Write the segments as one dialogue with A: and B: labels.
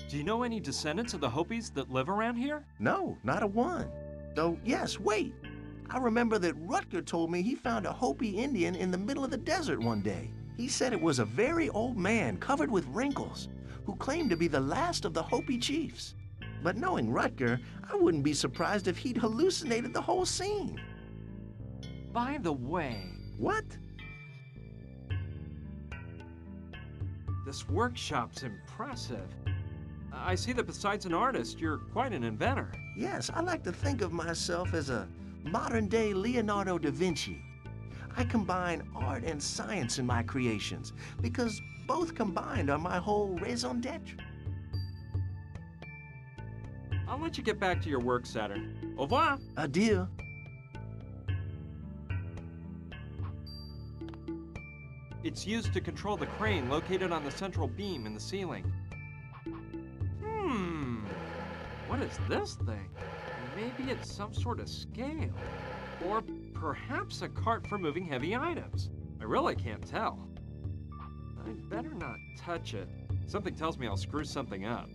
A: Do you know any descendants of the Hopis that live around here?
B: No, not a one. Though, yes, wait. I remember that Rutger told me he found a Hopi Indian in the middle of the desert one day. He said it was a very old man covered with wrinkles who claimed to be the last of the Hopi chiefs. But knowing Rutger, I wouldn't be surprised if he'd hallucinated the whole scene.
A: By the way,
B: What?
A: this workshop's impressive. I see that besides an artist, you're quite an inventor.
B: Yes, I like to think of myself as a modern-day Leonardo da Vinci. I combine art and science in my creations because both combined are my whole raison d'etre.
A: I'll let you get back to your work, Saturn. Au revoir.
B: Adieu.
A: It's used to control the crane located on the central beam in the ceiling. What is this thing? Maybe it's some sort of scale. Or perhaps a cart for moving heavy items. I really can't tell. I'd better not touch it. Something tells me I'll screw something up.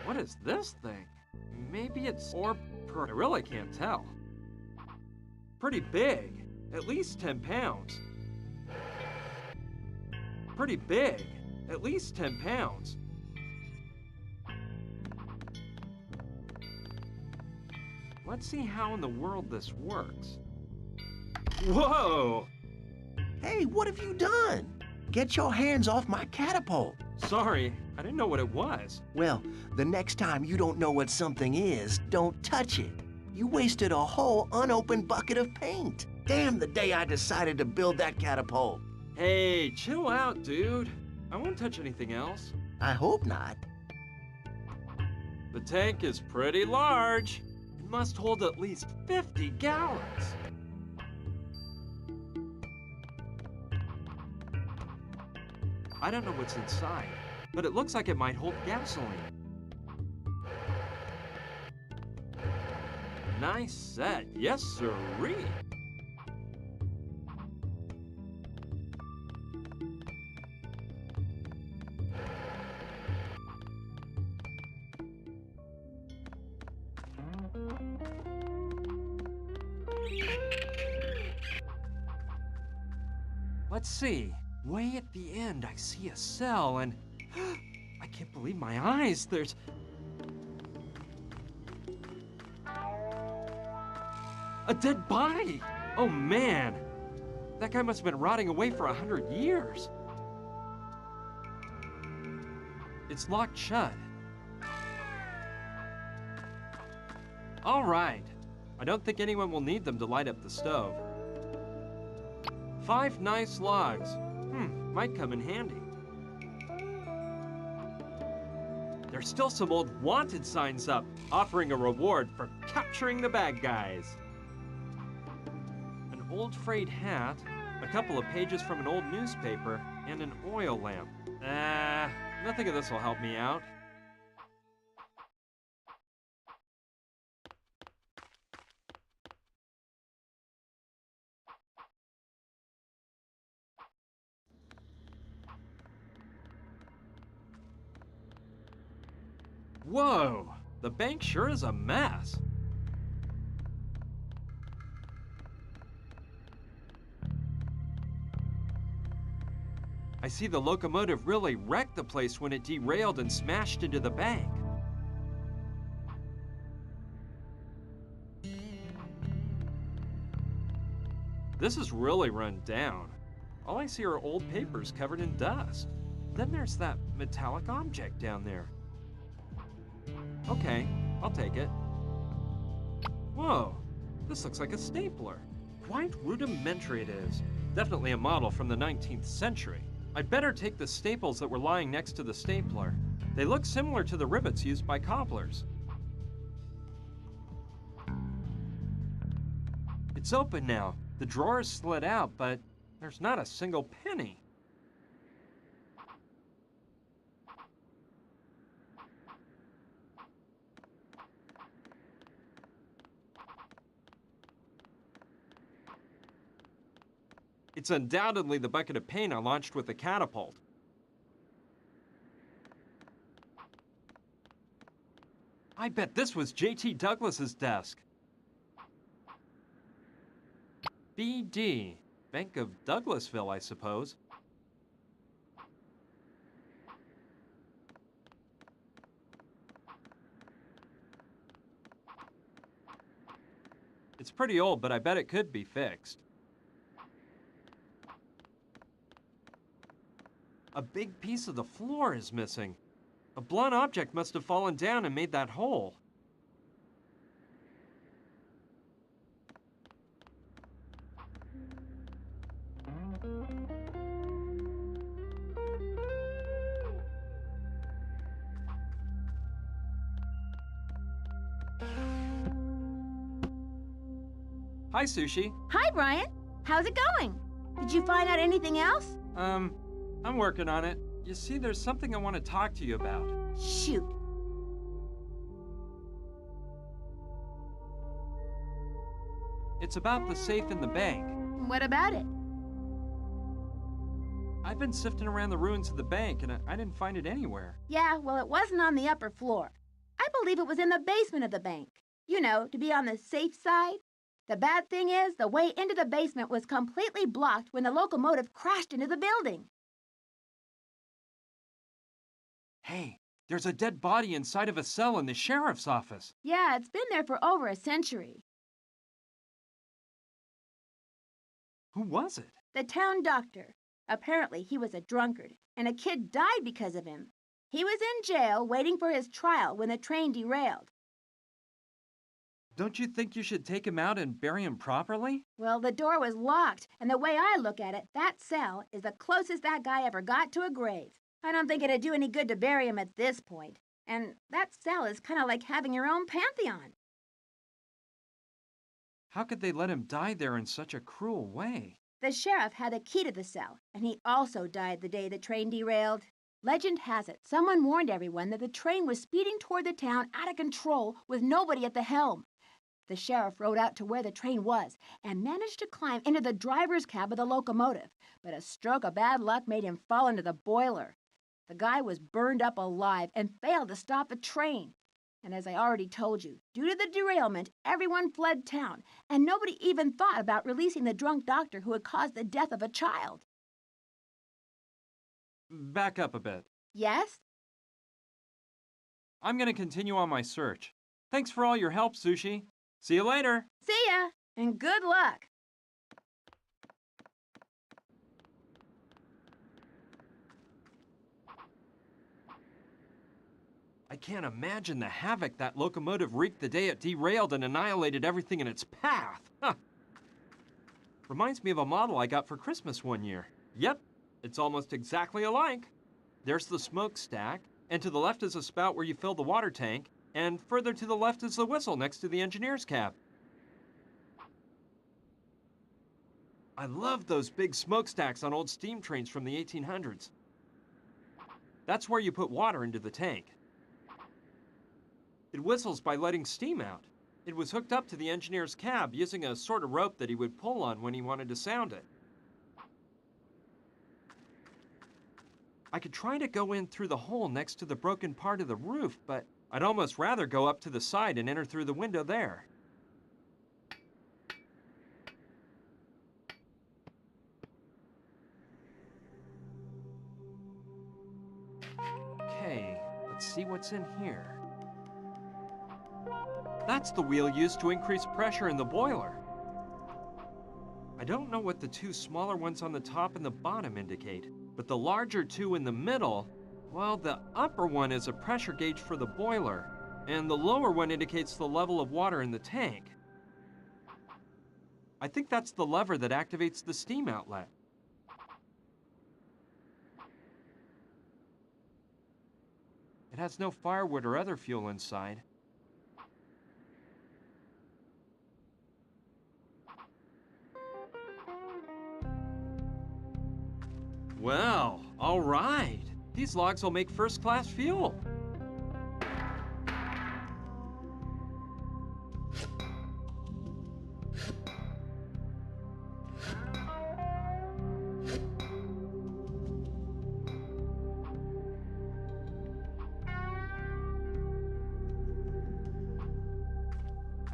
A: What is this thing? Maybe it's... I really can't tell. Pretty big. At least 10 pounds. Pretty big. At least 10 pounds. Let's see how in the world this works. Whoa!
B: Hey, what have you done? Get your hands off my catapult.
A: Sorry, I didn't know what it was.
B: Well, the next time you don't know what something is, don't touch it. You wasted a whole unopened bucket of paint. Damn the day I decided to build that catapult.
A: Hey, chill out, dude. I won't touch anything else.
B: I hope not.
A: The tank is pretty large. It must hold at least 50 gallons. I don't know what's inside, but it looks like it might hold gasoline. Nice set, yes sirree. Let's see. Way at the end, I see a cell, and I can't believe my eyes. There's a dead body. Oh man, that guy must have been rotting away for 100 years. It's locked shut. All right. I don't think anyone will need them to light up the stove. 5 nice logs. Might come in handy. There's still some old wanted signs up, offering a reward for capturing the bad guys. An old frayed hat, a couple of pages from an old newspaper, and an oil lamp. Nothing of this will help me out. Whoa! The bank sure is a mess. I see the locomotive really wrecked the place when it derailed and smashed into the bank. This is really run down. All I see are old papers covered in dust. Then there's that metallic object down there. Okay, I'll take it. Whoa, this looks like a stapler. Quite rudimentary it is. Definitely a model from the 19th century. I'd better take the staples that were lying next to the stapler. They look similar to the rivets used by cobblers. It's open now. The drawer is slid out, but there's not a single penny. It's undoubtedly the bucket of paint I launched with the catapult. I bet this was J.T. Douglas's desk. BD, Bank of Douglasville, I suppose. It's pretty old, but I bet it could be fixed. A big piece of the floor is missing. A blunt object must have fallen down and made that hole. Hi, Sushi.
C: Hi, Brian. How's it going? Did you find out anything else?
A: I'm working on it. You see, there's something I want to talk to you about.
C: Shoot.
A: It's about the safe in the bank.
C: What about it?
A: I've been sifting around the ruins of the bank, and I didn't find it anywhere.
C: Yeah, well, it wasn't on the upper floor. I believe it was in the basement of the bank. You know, to be on the safe side. The bad thing is, the way into the basement was completely blocked when the locomotive crashed into the building.
A: Hey, there's a dead body inside of a cell in the sheriff's office.
C: Yeah, it's been there for over a century.
A: Who was it?
C: The town doctor. Apparently, he was a drunkard, and a kid died because of him. He was in jail waiting for his trial when the train derailed.
A: Don't you think you should take him out and bury him properly?
C: Well, the door was locked, and the way I look at it, that cell is the closest that guy ever got to a grave. I don't think it'd do any good to bury him at this point. And that cell is kind of like having your own pantheon.
A: How could they let him die there in such a cruel way?
C: The sheriff had a key to the cell, and he also died the day the train derailed. Legend has it, someone warned everyone that the train was speeding toward the town out of control with nobody at the helm. The sheriff rode out to where the train was and managed to climb into the driver's cab of the locomotive, but a stroke of bad luck made him fall into the boiler. The guy was burned up alive and failed to stop the train. And as I already told you, due to the derailment, everyone fled town, and nobody even thought about releasing the drunk doctor who had caused the death of a child.
A: Back up a bit.
C: Yes?
A: I'm going to continue on my search. Thanks for all your help, Sushi. See you later.
C: See ya, and good luck.
A: I can't imagine the havoc that locomotive wreaked the day it derailed and annihilated everything in its path. Huh. Reminds me of a model I got for Christmas one year. Yep, it's almost exactly alike. There's the smokestack, and to the left is a spout where you fill the water tank, and further to the left is the whistle next to the engineer's cab. I love those big smokestacks on old steam trains from the 1800s. That's where you put water into the tank. It whistles by letting steam out. It was hooked up to the engineer's cab using a sort of rope that he would pull on when he wanted to sound it. I could try to go in through the hole next to the broken part of the roof, but I'd almost rather go up to the side and enter through the window there. Okay, let's see what's in here. That's the wheel used to increase pressure in the boiler. I don't know what the two smaller ones on the top and the bottom indicate, but the larger two in the middle, well, the upper one is a pressure gauge for the boiler, and the lower one indicates the level of water in the tank. I think that's the lever that activates the steam outlet. It has no firewood or other fuel inside. Well, all right. These logs will make first-class fuel.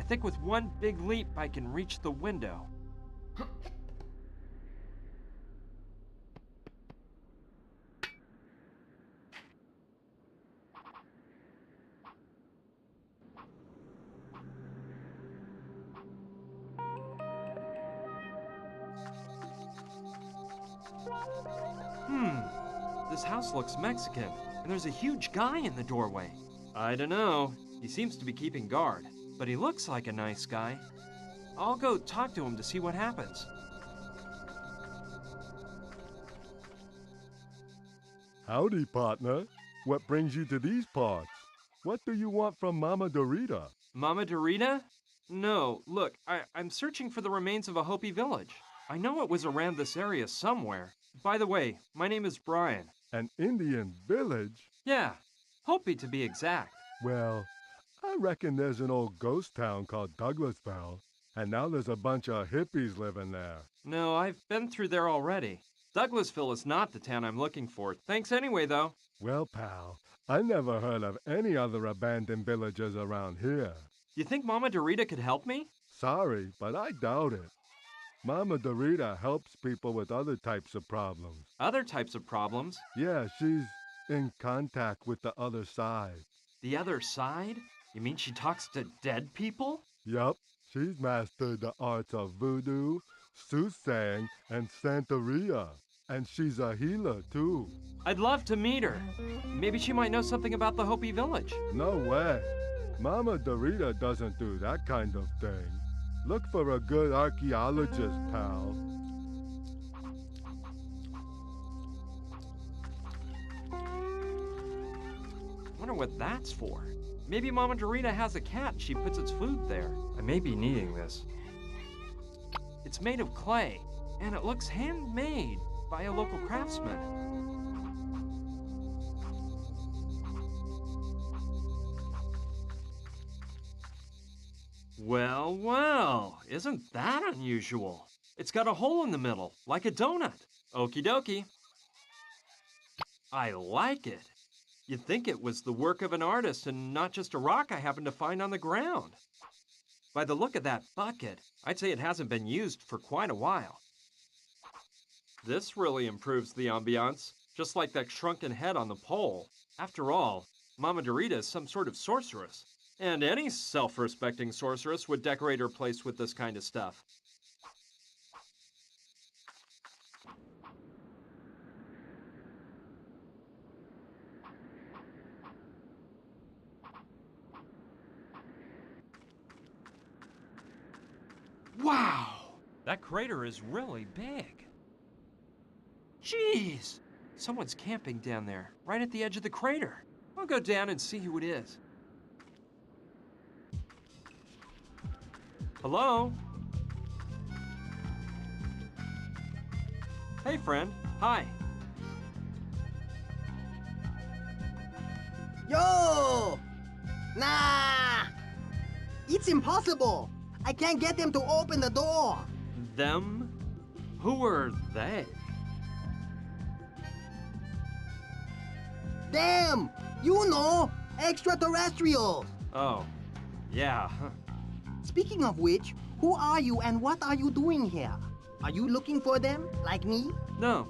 A: think with one big leap I can reach the window. This house looks Mexican, and there's a huge guy in the doorway. I don't know. He seems to be keeping guard, but he looks like a nice guy. I'll go talk to him to see what happens.
D: Howdy, partner. What brings you to these parts? What do you want from Mama Dorita?
A: Mama Dorita? No, look, I'm searching for the remains of a Hopi village. I know it was around this area somewhere. By the way, my name is Brian.
D: An Indian village?
A: Yeah, Hopi to be exact.
D: Well, I reckon there's an old ghost town called Douglasville, and now there's a bunch of hippies living there.
A: No, I've been through there already. Douglasville is not the town I'm looking for. Thanks anyway, though.
D: Well, pal, I never heard of any other abandoned villages around here.
A: You think Mama Dorita could help me?
D: Sorry, but I doubt it. Mama Dorita helps people with other types of problems.
A: Other types of problems?
D: Yeah, she's in contact with the other side.
A: The other side? You mean she talks to dead people?
D: Yup, she's mastered the arts of voodoo, soothsaying, and Santeria. And she's a healer, too.
A: I'd love to meet her. Maybe she might know something about the Hopi village.
D: No way. Mama Dorita doesn't do that kind of thing. Look for a good archaeologist, pal.
A: Wonder what that's for. Maybe Mama Dorita has a cat and she puts its food there. I may be needing this. It's made of clay, and it looks handmade by a local craftsman. Well, well, isn't that unusual? It's got a hole in the middle, like a donut. Okie dokie. I like it. You'd think it was the work of an artist and not just a rock I happened to find on the ground. By the look of that bucket, I'd say it hasn't been used for quite a while. This really improves the ambiance, just like that shrunken head on the pole. After all, Mama Dorita is some sort of sorceress. And any self-respecting sorceress would decorate her place with this kind of stuff. Wow! That crater is really big. Jeez! Someone's camping down there, right at the edge of the crater. I'll go down and see who it is. Hello? Hey, friend. Hi.
E: Yo! Nah! It's impossible! I can't get them to open the door!
A: Them? Who are they?
E: Damn! You know! Extraterrestrials!
A: Oh, yeah.
E: Speaking of which, who are you and what are you doing here? Are you looking for them, like me?
A: No.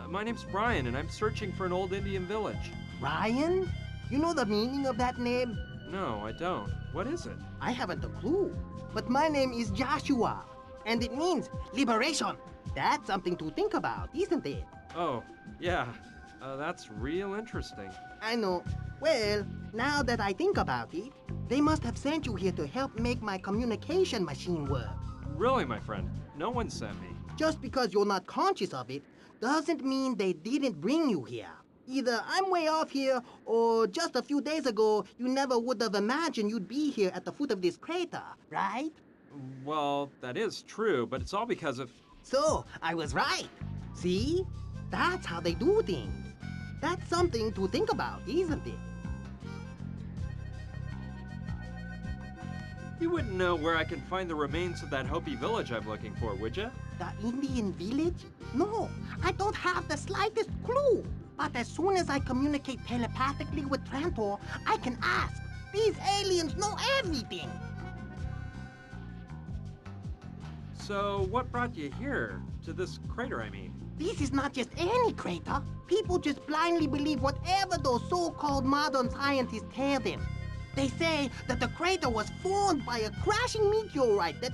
A: My name's Brian, and I'm searching for an old Indian village.
E: Ryan? You know the meaning of that name?
A: No, I don't. What is it?
E: I haven't a clue. But my name is Joshua, and it means liberation. That's something to think about, isn't it?
A: Oh, yeah. That's real interesting.
E: I know. Well, now that I think about it, they must have sent you here to help make my communication machine work.
A: Really, my friend, no one sent me.
E: Just because you're not conscious of it doesn't mean they didn't bring you here. Either I'm way off here, or just a few days ago, you never would have imagined you'd be here at the foot of this crater, right?
A: Well, that is true, but it's all because of...
E: So, I was right. See? That's how they do things. That's something to think about, isn't it?
A: You wouldn't know where I can find the remains of that Hopi village I'm looking for, would you?
E: The Indian village? No, I don't have the slightest clue. But as soon as I communicate telepathically with Trantor, I can ask. These aliens know everything.
A: So, what brought you here? To this crater, I mean.
E: This is not just any crater. People just blindly believe whatever those so-called modern scientists tell them. They say that the crater was formed by a crashing meteorite that